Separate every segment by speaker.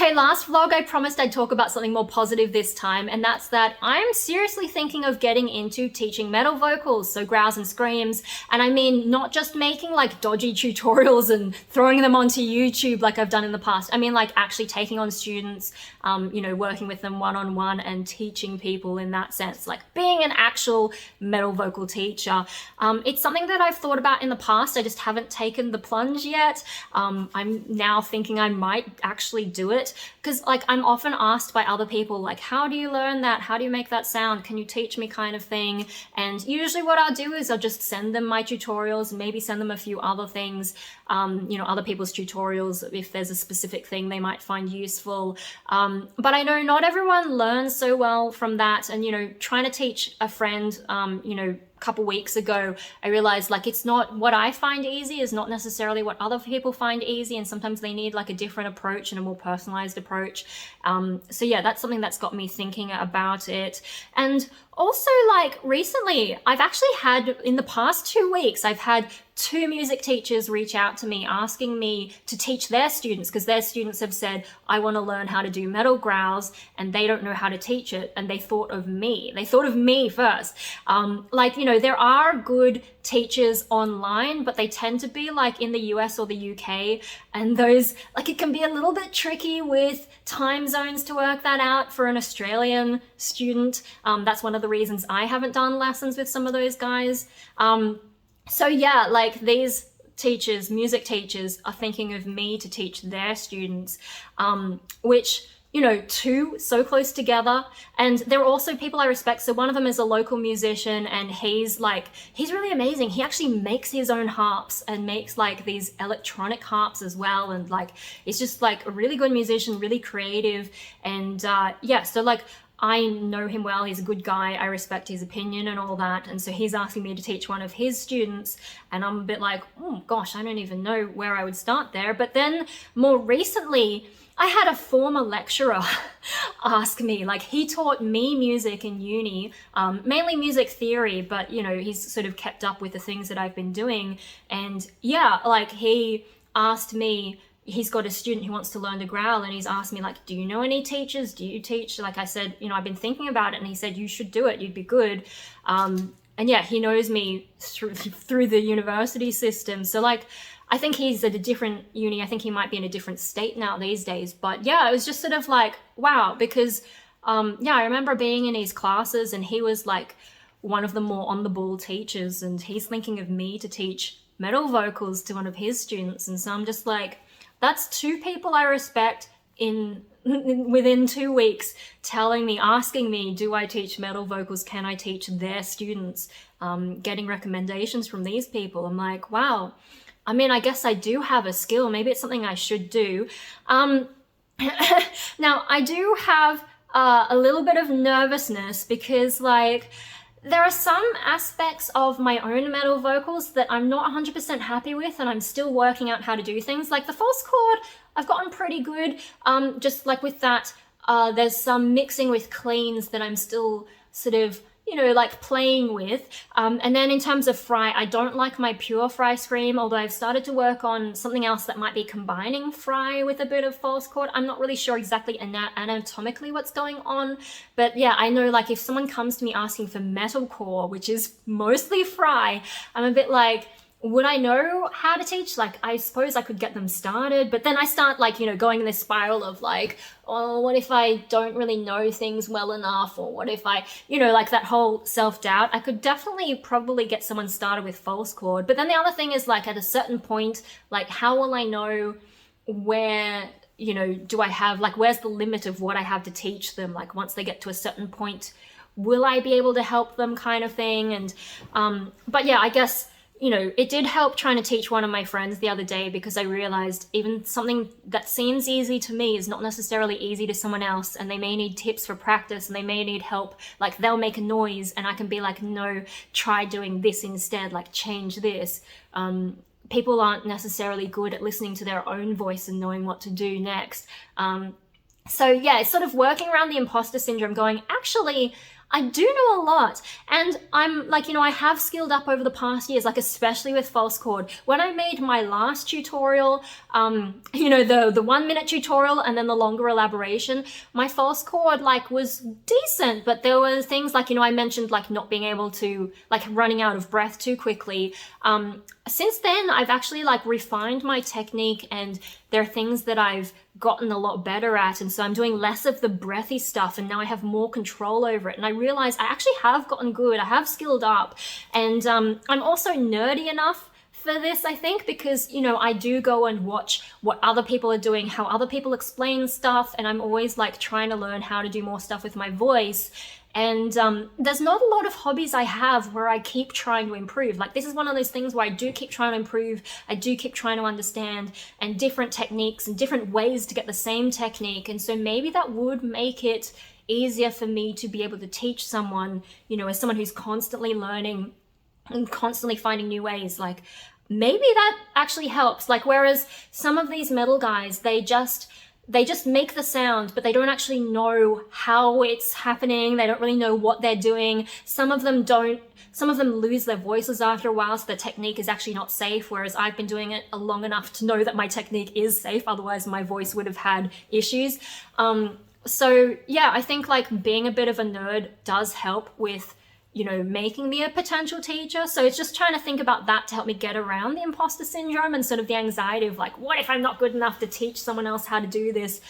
Speaker 1: Okay, last vlog I promised I'd talk about something more positive this time, and that's that I'm seriously thinking of getting into teaching metal vocals, so growls and screams, and I mean not just making like dodgy tutorials and throwing them onto YouTube like I've done in the past. I mean like actually taking on students, working with them one-on-one and teaching people in that sense, like being an actual metal vocal teacher. It's something that I've thought about in the past, I just haven't taken the plunge yet. I'm now thinking I might actually do it, because like I'm often asked by other people like, how do you learn that, how do you make that sound, can you teach me, kind of thing. And usually what I'll do is I'll just send them my tutorials and maybe send them a few other things, other people's tutorials if there's a specific thing they might find useful. But I know not everyone learns so well from that, and trying to teach a friend couple weeks ago, I realized like it's not what I find easy is not necessarily what other people find easy, and sometimes they need like a different approach and a more personalized approach. So yeah, that's something that's got me thinking about it. And also, like recently, I've actually had, in the past 2 weeks, I've had 2 music teachers reach out to me asking me to teach their students, because their students have said, I want to learn how to do metal growls, and they don't know how to teach it, and they thought of me. They thought of me first. There are good teachers online, but they tend to be like in the US or the UK, and those, like, it can be a little bit tricky with time zones to work that out for an Australian student. That's one of the reasons I haven't done lessons with some of those guys. So yeah, like these teachers, music teachers, are thinking of me to teach their students, which, 2 so close together. And they're also people I respect. So one of them is a local musician, and he's really amazing. He actually makes his own harps and makes like these electronic harps as well. And like, he's just like a really good musician, really creative. And so like, I know him well, he's a good guy, I respect his opinion and all that, and so he's asking me to teach one of his students, and I'm a bit like, oh gosh, I don't even know where I would start there. But then more recently, I had a former lecturer ask me, like he taught me music in uni, mainly music theory, but he's sort of kept up with the things that I've been doing, and yeah, like he asked me, he's got a student who wants to learn to growl, and he's asked me like, do you know any teachers? Do you teach? Like I said, I've been thinking about it, and he said, you should do it, you'd be good. And yeah, he knows me through the university system. So like, I think he's at a different uni. I think he might be in a different state now these days. But yeah, it was just sort of like, wow, because I remember being in his classes, and he was like one of the more on the ball teachers, and he's thinking of me to teach metal vocals to one of his students. And so I'm just like, that's 2 people I respect within 2 weeks asking me, do I teach metal vocals? Can I teach their students? Getting recommendations from these people. I'm like, wow. I mean, I guess I do have a skill. Maybe it's something I should do. Now, I do have a little bit of nervousness because like, there are some aspects of my own metal vocals that I'm not 100% happy with, and I'm still working out how to do things. Like the false chord, I've gotten pretty good. Just like with that, there's some mixing with cleans that I'm still sort of, like playing with. And then in terms of fry, I don't like my pure fry scream, although I've started to work on something else that might be combining fry with a bit of false chord. I'm not really sure exactly anatomically what's going on, but yeah, I know like if someone comes to me asking for metalcore, which is mostly fry, I'm a bit like, would I know how to teach? Like, I suppose I could get them started, but then I start like, going in this spiral of like, oh, what if I don't really know things well enough? Or what if I, like that whole self-doubt. I could definitely probably get someone started with false chord. But then the other thing is like at a certain point, like how will I know where, do I have, like, where's the limit of what I have to teach them? Like once they get to a certain point, will I be able to help them, kind of thing? And, but yeah, I guess, it did help trying to teach one of my friends the other day, because I realized even something that seems easy to me is not necessarily easy to someone else, and they may need tips for practice, and they may need help. Like they'll make a noise and I can be like, no, try doing this instead, like change this. People aren't necessarily good at listening to their own voice and knowing what to do next. So yeah, it's sort of working around the imposter syndrome, going, actually, I do know a lot, and I'm like, I have skilled up over the past years, like especially with false chord. When I made my last tutorial, the 1 minute tutorial and then the longer elaboration, my false chord like was decent, but there were things like, I mentioned like not being able to, like running out of breath too quickly. Since then, I've actually like refined my technique, and there are things that I've gotten a lot better at, and so I'm doing less of the breathy stuff, and now I have more control over it, and I realize I actually have gotten good. I have skilled up, and I'm also nerdy enough for this, I think, because I do go and watch what other people are doing, how other people explain stuff, and I'm always like trying to learn how to do more stuff with my voice. And there's not a lot of hobbies I have where I keep trying to improve. Like, this is one of those things where I do keep trying to improve, I do keep trying to understand, and different techniques and different ways to get the same technique. And so maybe that would make it easier for me to be able to teach someone, as someone who's constantly learning and constantly finding new ways. Like, maybe that actually helps. Like, whereas some of these metal guys, they just make the sound, but they don't actually know how it's happening. They don't really know what they're doing. Some of them lose their voices after a while, so the technique is actually not safe, whereas I've been doing it long enough to know that my technique is safe. Otherwise, my voice would have had issues. So yeah, I think like being a bit of a nerd does help with making me a potential teacher. So it's just trying to think about that to help me get around the imposter syndrome and sort of the anxiety of like, what if I'm not good enough to teach someone else how to do this?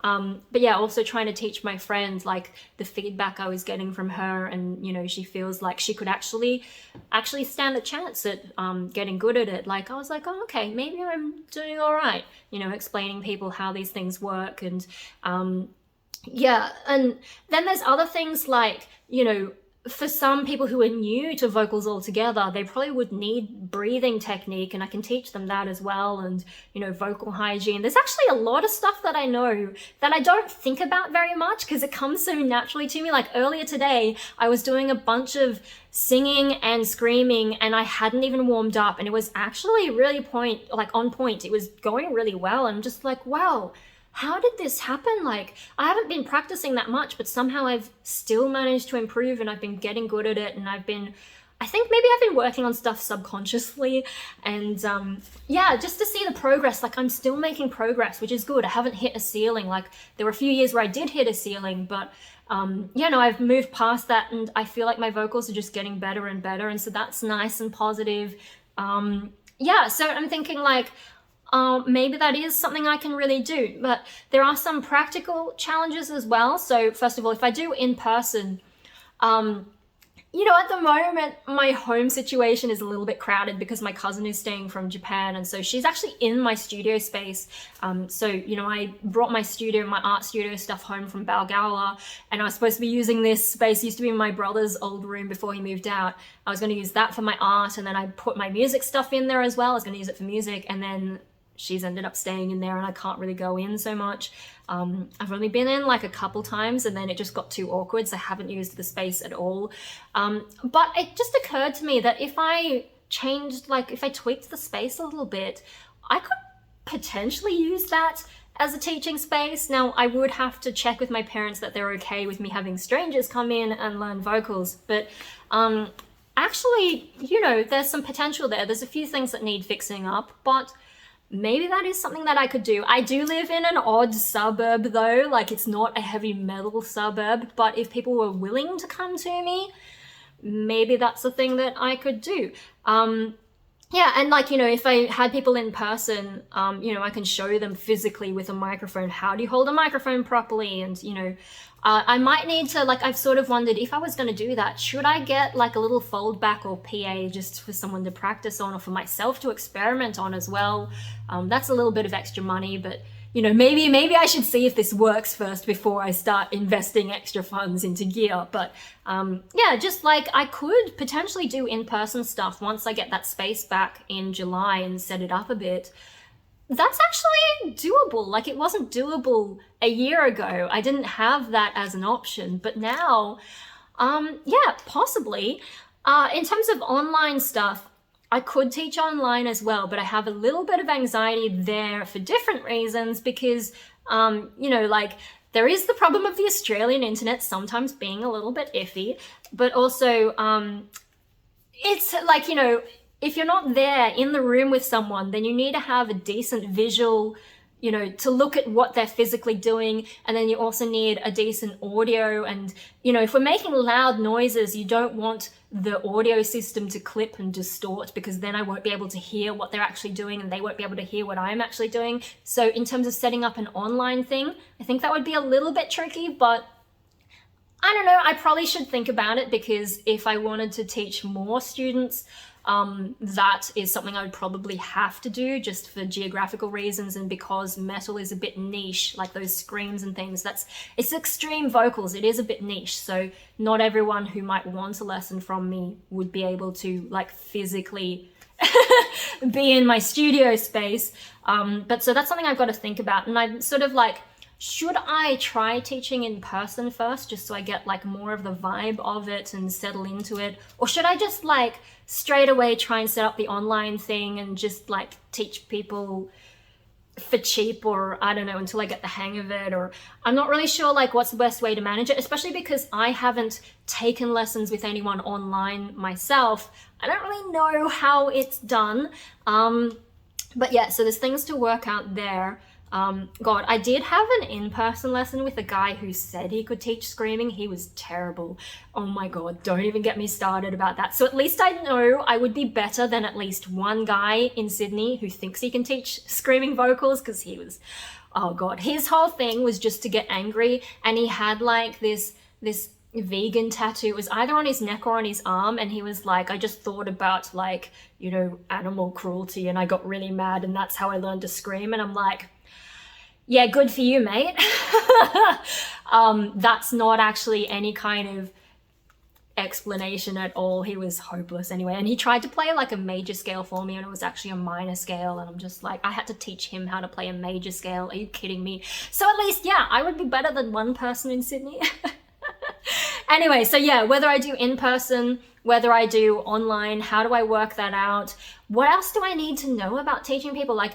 Speaker 1: But yeah, also trying to teach my friends, like the feedback I was getting from her, and she feels like she could actually stand a chance at getting good at it. Like, I was like, oh, okay, maybe I'm doing all right, explaining people how these things work. And yeah, and then there's other things like, for some people who are new to vocals altogether, they probably would need breathing technique, and I can teach them that as well, and vocal hygiene. There's actually a lot of stuff that I know that I don't think about very much because it comes so naturally to me. Like earlier today, I was doing a bunch of singing and screaming, and I hadn't even warmed up, and it was actually really on point. It was going really well, and I'm just like, wow, how did this happen? Like, I haven't been practicing that much, but somehow I've still managed to improve, and I've been getting good at it, and I think maybe I've been working on stuff subconsciously, and yeah, just to see the progress. Like, I'm still making progress, which is good. I haven't hit a ceiling. Like, there were a few years where I did hit a ceiling, but I've moved past that, and I feel like my vocals are just getting better and better, and so that's nice and positive. Yeah, so I'm thinking like, maybe that is something I can really do, but there are some practical challenges as well. So first of all, if I do in person, at the moment, my home situation is a little bit crowded because my cousin is staying from Japan, and so she's actually in my studio space. I brought my art studio stuff home from Balgowlah, and I was supposed to be using this space. It used to be my brother's old room before he moved out. I was going to use that for my art, and then I put my music stuff in there as well. I was going to use it for music, and then she's ended up staying in there, and I can't really go in so much. I've only been in like a couple times, and then it just got too awkward, so I haven't used the space at all. But it just occurred to me that if I tweaked the space a little bit, I could potentially use that as a teaching space. Now, I would have to check with my parents that they're okay with me having strangers come in and learn vocals, but actually, there's some potential there. There's a few things that need fixing up, but maybe that is something that I could do. I do live in an odd suburb though, like it's not a heavy metal suburb, but if people were willing to come to me, maybe that's a thing that I could do. Yeah, and if I had people in person, I can show them physically with a microphone, how do you hold a microphone properly? And, I might need to, I've sort of wondered if I was going to do that, should I get a little fold back or PA just for someone to practice on, or for myself to experiment on as well? That's a little bit of extra money, but maybe I should see if this works first before I start investing extra funds into gear. But yeah, just I could potentially do in-person stuff once I get that space back in July and set it up a bit. That's actually doable. It wasn't doable a year ago. I didn't have that as an option, but now, yeah, possibly. In terms of online stuff, I could teach online as well, but I have a little bit of anxiety there for different reasons because, there is the problem of the Australian internet sometimes being a little bit iffy, but also it's like, you know, if you're not there in the room with someone, then you need to have a decent visual, you know, to look at what they're physically doing. And then you also need a decent audio. And, you know, if we're making loud noises, you don't want the audio system to clip and distort, because then I won't be able to hear what they're actually doing and they won't be able to hear what I'm actually doing. So in terms of setting up an online thing, I think that would be a little bit tricky, but I don't know, I probably should think about it, because if I wanted to teach more students, that is something I would probably have to do just for geographical reasons, and because metal is a bit niche, like those screams and things, it's extreme vocals, it is a bit niche, so not everyone who might want a lesson from me would be able to like physically be in my studio space. But so that's something I've got to think about, and I'm sort of like, should I try teaching in person first, just so I get like more of the vibe of it and settle into it? Or should I just like straight away try and set up the online thing and just like teach people for cheap, or I don't know, until I get the hang of it? Or I'm not really sure like what's the best way to manage it, especially because I haven't taken lessons with anyone online myself. I don't really know how it's done. But yeah, so there's things to work out there. God, I did have an in-person lesson with a guy who said he could teach screaming. He was terrible. Oh my God, don't even get me started about that. So at least I know I would be better than at least one guy in Sydney who thinks he can teach screaming vocals, because he was, oh God, his whole thing was just to get angry, and he had like this vegan tattoo. It was either on his neck or on his arm, and he was like, I just thought about like, you know, animal cruelty and I got really mad and that's how I learned to scream. And I'm like, yeah, good for you, mate. That's not actually any kind of explanation at all. He was hopeless anyway. And he tried to play like a major scale for me, and it was actually a minor scale. And I'm just like, I had to teach him how to play a major scale. Are you kidding me? So at least, yeah, I would be better than one person in Sydney. Anyway, so yeah, whether I do in person, whether I do online, how do I work that out? What else do I need to know about teaching people? Like,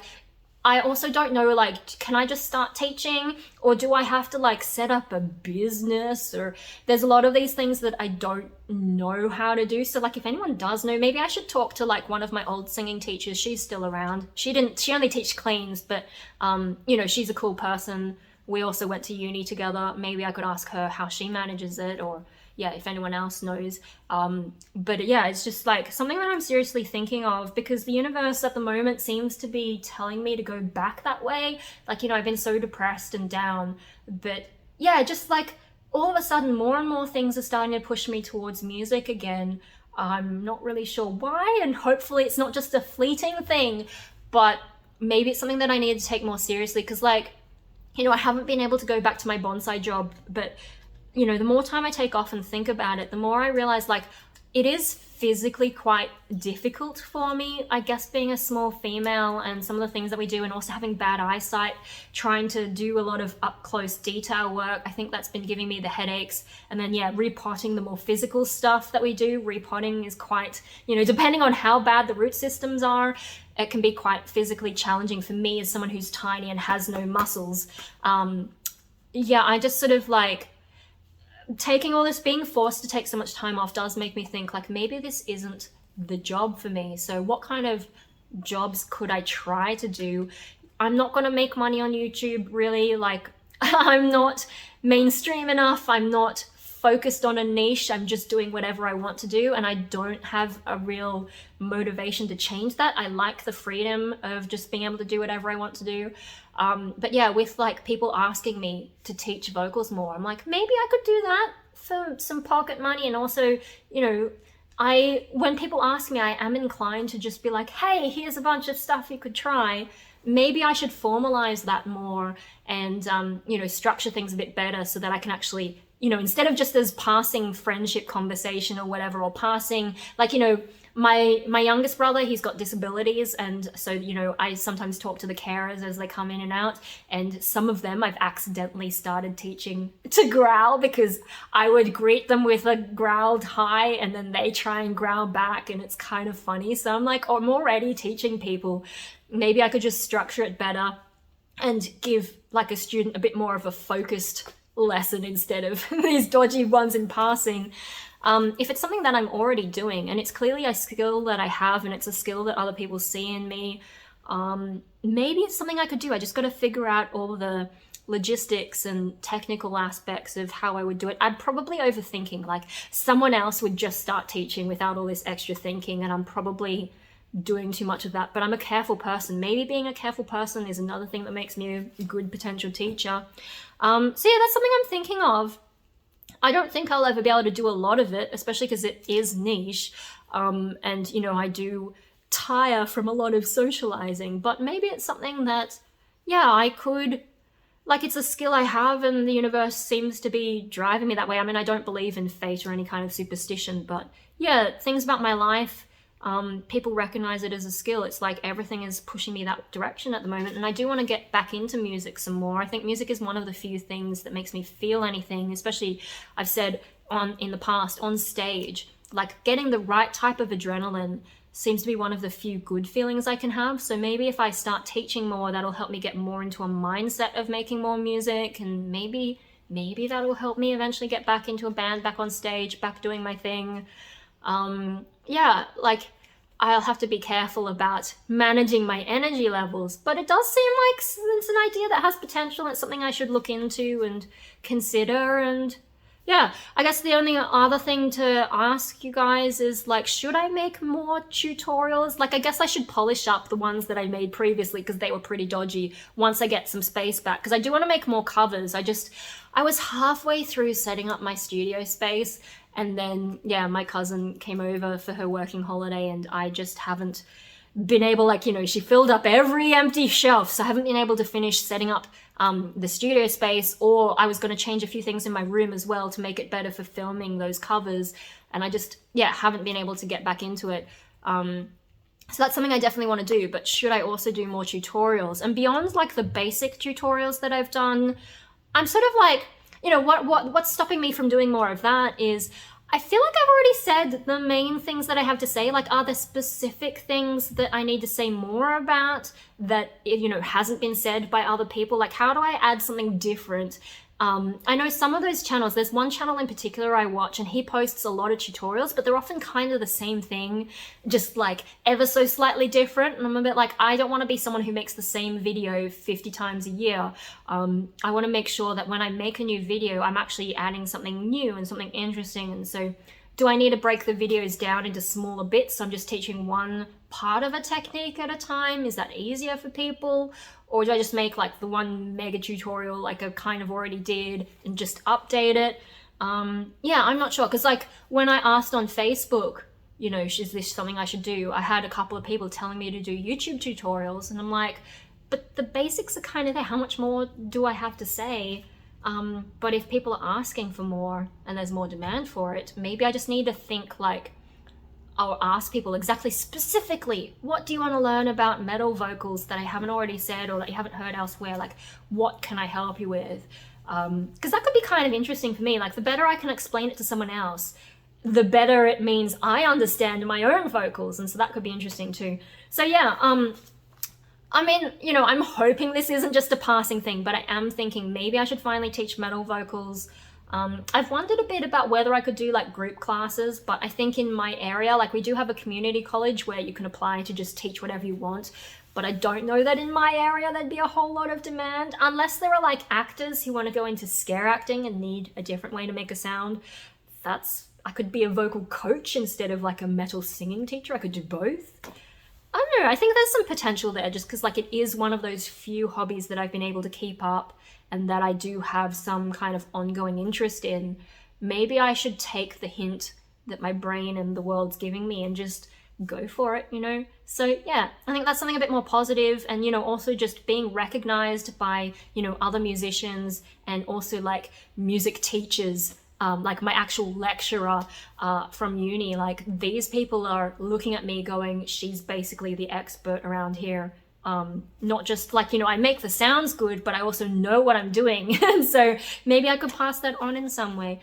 Speaker 1: I also don't know, like, can I just start teaching, or do I have to like set up a business? Or there's a lot of these things that I don't know how to do. So like, if anyone does know, maybe I should talk to like one of my old singing teachers. She's still around. She only teaches cleans, but you know, she's a cool person. We also went to uni together. Maybe I could ask her how she manages it, or yeah, if anyone else knows. But yeah, it's just like something that I'm seriously thinking of, because the universe at the moment seems to be telling me to go back that way. Like, you know, I've been so depressed and down, but yeah, just like all of a sudden more and more things are starting to push me towards music again. I'm not really sure why, and hopefully it's not just a fleeting thing, but maybe it's something that I need to take more seriously, because like, you know, I haven't been able to go back to my bonsai job, but you know, the more time I take off and think about it, the more I realize like it is physically quite difficult for me, I guess, being a small female, and some of the things that we do, and also having bad eyesight, trying to do a lot of up close detail work. I think that's been giving me the headaches. And then yeah, repotting, the more physical stuff that we do, repotting is quite, you know, depending on how bad the root systems are, it can be quite physically challenging for me as someone who's tiny and has no muscles. Yeah, I just sort of like, taking all this, being forced to take so much time off does make me think like, maybe this isn't the job for me. So what kind of jobs could I try to do? I'm not going to make money on YouTube, really. Like, I'm not mainstream enough. I'm not focused on a niche. I'm just doing whatever I want to do, and I don't have a real motivation to change that. I like the freedom of just being able to do whatever I want to do. But yeah, with like people asking me to teach vocals more, I'm like, maybe I could do that for some pocket money. And also, you know, when people ask me, I am inclined to just be like, hey, here's a bunch of stuff you could try. Maybe I should formalize that more and, you know, structure things a bit better so that I can actually, you know, instead of just as passing friendship conversation or whatever, or passing, like, you know, my youngest brother, he's got disabilities, and so, you know, I sometimes talk to the carers as they come in and out, and some of them I've accidentally started teaching to growl, because I would greet them with a growled hi and then they try and growl back, and it's kind of funny. So I'm like, oh, I'm already teaching people. Maybe I could just structure it better. and give like a student a bit more of a focused lesson instead of these dodgy ones in passing. If it's something that I'm already doing and it's clearly a skill that I have and it's a skill that other people see in me, maybe it's something I could do. I just got to figure out all the logistics and technical aspects of how I would do it. I'm probably overthinking, like someone else would just start teaching without all this extra thinking, and I'm probably doing too much of that. But I'm a careful person. Maybe being a careful person is another thing that makes me a good potential teacher. So yeah, that's something I'm thinking of. I don't think I'll ever be able to do a lot of it, especially because it is niche. And you know, I do tire from a lot of socializing, but maybe it's something that, yeah, I could, like, it's a skill I have and the universe seems to be driving me that way. I mean, I don't believe in fate or any kind of superstition, but yeah, things about my life, people recognize it as a skill. It's like everything is pushing me that direction at the moment, and I do want to get back into music some more. I think music is one of the few things that makes me feel anything, especially, I've said in the past, on stage. Like, getting the right type of adrenaline seems to be one of the few good feelings I can have. So maybe if I start teaching more, that'll help me get more into a mindset of making more music, and maybe that'll help me eventually get back into a band, back on stage, back doing my thing. Yeah, like, I'll have to be careful about managing my energy levels, but it does seem like it's an idea that has potential. It's something I should look into and consider. And yeah, I guess the only other thing to ask you guys is, like, should I make more tutorials? Like, I guess I should polish up the ones that I made previously because they were pretty dodgy once I get some space back, because I do want to make more covers. I was halfway through setting up my studio space, and then, yeah, my cousin came over for her working holiday, and I just haven't been able, like, you know, she filled up every empty shelf, so I haven't been able to finish setting up the studio space, or I was going to change a few things in my room as well to make it better for filming those covers, and I just, yeah, haven't been able to get back into it. So that's something I definitely want to do, but should I also do more tutorials? And beyond, like, the basic tutorials that I've done, I'm sort of like, you know, what's stopping me from doing more of that is, I feel like I've already said the main things that I have to say. Like, are there specific things that I need to say more about that, you know, hasn't been said by other people? Like, how do I add something different? I know some of those channels, there's one channel in particular I watch, and he posts a lot of tutorials, but they're often kind of the same thing, just like ever so slightly different. And I'm a bit like, I don't want to be someone who makes the same video 50 times a year. I want to make sure that when I make a new video, I'm actually adding something new and something interesting. And so, do I need to break the videos down into smaller bits? So I'm just teaching one part of a technique at a time. Is that easier for people? Or do I just make, like, the one mega tutorial like I kind of already did and just update it? Yeah, I'm not sure. Because, like, when I asked on Facebook, you know, is this something I should do? I had a couple of people telling me to do YouTube tutorials, and I'm like, but the basics are kind of there. How much more do I have to say? But if people are asking for more and there's more demand for it, maybe I just need to think, like, I'll ask people exactly specifically, what do you want to learn about metal vocals that I haven't already said or that you haven't heard elsewhere? Like, what can I help you with? Because that could be kind of interesting for me. Like, the better I can explain it to someone else, the better it means I understand my own vocals. And so that could be interesting too. So yeah, I mean, you know, I'm hoping this isn't just a passing thing, but I am thinking maybe I should finally teach metal vocals. I've wondered a bit about whether I could do, like, group classes, but I think in my area, like, we do have a community college where you can apply to just teach whatever you want, but I don't know that in my area there'd be a whole lot of demand, unless there are, like, actors who want to go into scare acting and need a different way to make a sound. I could be a vocal coach instead of, like, a metal singing teacher. I could do both. I don't know, I think there's some potential there, just because, like, it is one of those few hobbies that I've been able to keep up and that I do have some kind of ongoing interest in. Maybe I should take the hint that my brain and the world's giving me and just go for it, you know? So yeah, I think that's something a bit more positive, and, you know, also just being recognized by, you know, other musicians and also, like, music teachers, like my actual lecturer from uni. Like, these people are looking at me going, she's basically the expert around here. Not just, like, you know, I make the sounds good, but I also know what I'm doing. And so maybe I could pass that on in some way.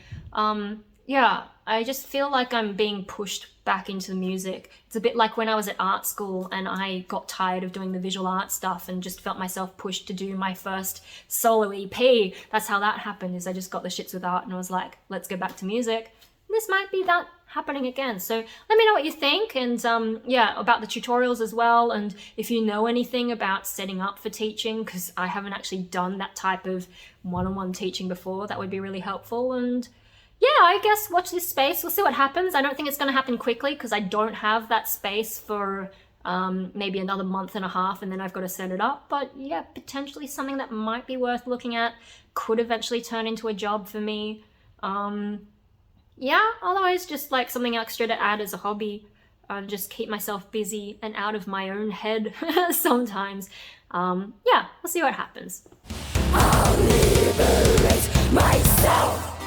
Speaker 1: Yeah, I just feel like I'm being pushed back into the music. It's a bit like when I was at art school and I got tired of doing the visual art stuff and just felt myself pushed to do my first solo EP. That's how that happened, is I just got the shits with art and I was like, let's go back to music. This might be that happening again. So let me know what you think, and yeah, about the tutorials as well, and if you know anything about setting up for teaching, because I haven't actually done that type of one-on-one teaching before, that would be really helpful. And yeah, I guess watch this space. We'll see what happens. I don't think it's going to happen quickly because I don't have that space for maybe another month and a half, and then I've got to set it up. But yeah, potentially something that might be worth looking at, could eventually turn into a job for me. Yeah, otherwise just like something extra to add as a hobby. Just keep myself busy and out of my own head sometimes. Yeah, we'll see what happens.
Speaker 2: I'll liberate myself.